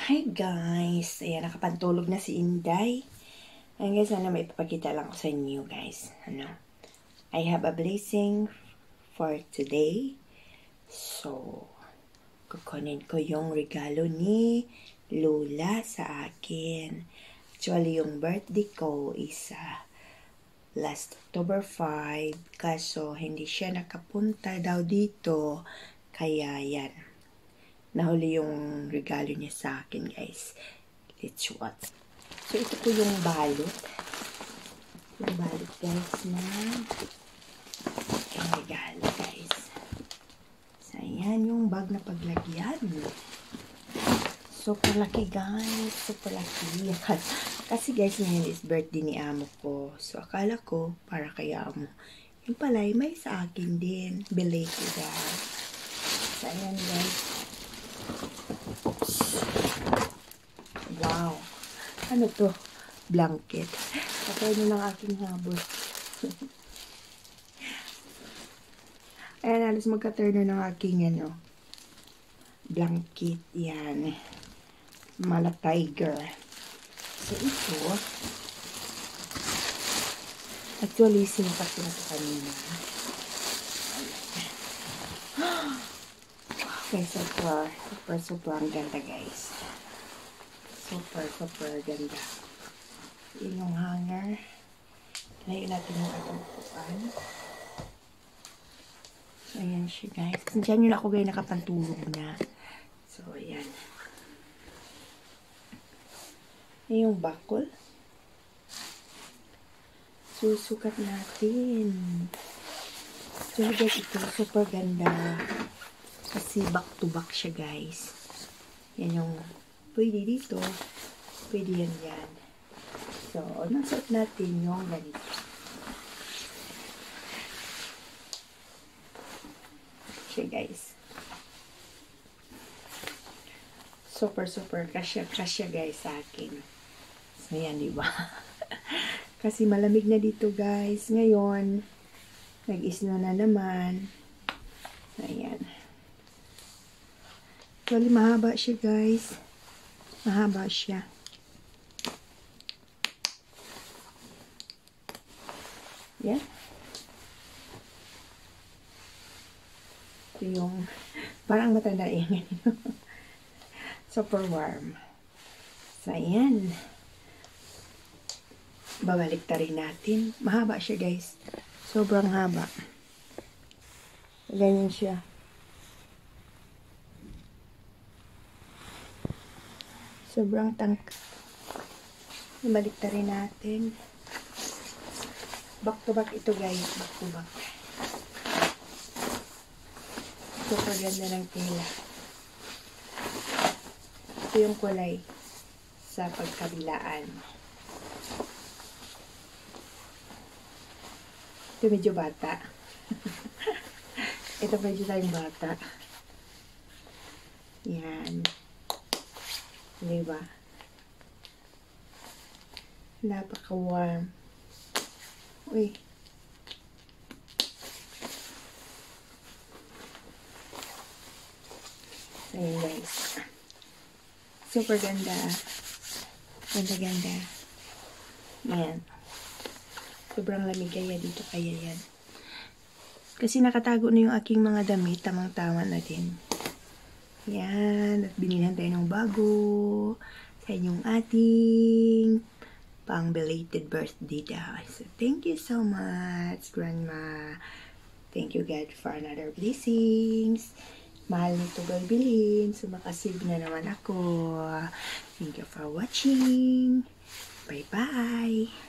Hi guys! Ayan, nakapantulog na si Inday. Ayan guys, may ipapakita lang ko sa inyo guys. I have a blessing for today. So, kukunin ko yung regalo ni Lola sa akin. Actually, yung birthday ko is last October 5. Kaso, hindi siya nakapunta daw dito. Kaya yan. Nahuli yung regalo niya sa akin, guys. Let's watch. So, ito po yung balot. Yung balot, guys, na yung regalo, guys. So, ayan yung bag na paglagyan. Super laki, guys. Super laki. Kasi, guys, ngayon is birthday ni amo ko. So, akala ko, para kay amo. Yung pala, may sa akin din. Belated, So, ayan, guys. Wow. Ano to? Blanket. Patay nyo ng aking habol. Ayan, alas magka-turn ng aking blanket. Yan. Mala tiger. So, ito. Actually, sinipat ko na sa kanina. Okay, super ang ganda, guys. Super ganda. Yun yung hanger. Layo natin yung atong upuan. So, ayan siya, guys. Diyan yun ako, guys, nakapantulog na. So, ayan. Ayan yung bakol. Susukat natin. So, guys, ito, super ganda. Kasi back to back siya, guys. Yan yung pwede dito. Pwede yan yan. So, nasuot natin yung ganito. Siya, guys. Super kasya guys sa akin. So, yan, diba? Kasi malamig na dito, guys. Ngayon, nag-isno na naman. Ayan. Actually, mahaba siya, guys. Mahaba siya. Yan. Ito yung, parang matanda yan. Super warm. So, ayan. Babalik ta rin natin. Mahaba siya, guys. Sobrang haba. Ganyan siya. Sobrang tangka. Ibalik ta rin natin. Back to back ito, guys. Back to back. Super ganda ng tela. Ito yung kulay sa pagkabilaan. Ito medyo bata. Ito medyo tayong bata. Yan. Diba? Napaka-warm. Uy. Ayun, guys. Super ganda. Ganda. Ayan. Sobrang lamig kaya dito kaya yan. Kasi nakatago na yung aking mga damit. Tamang-tama na din. Yan. At binilhan tayo ng bago sa inyong ating pang-belated birthday daw. So, thank you so much, Grandma. Thank you, God, for another blessings. Mahal nito bilbilin. So, makasave na naman ako. Thank you for watching. Bye-bye.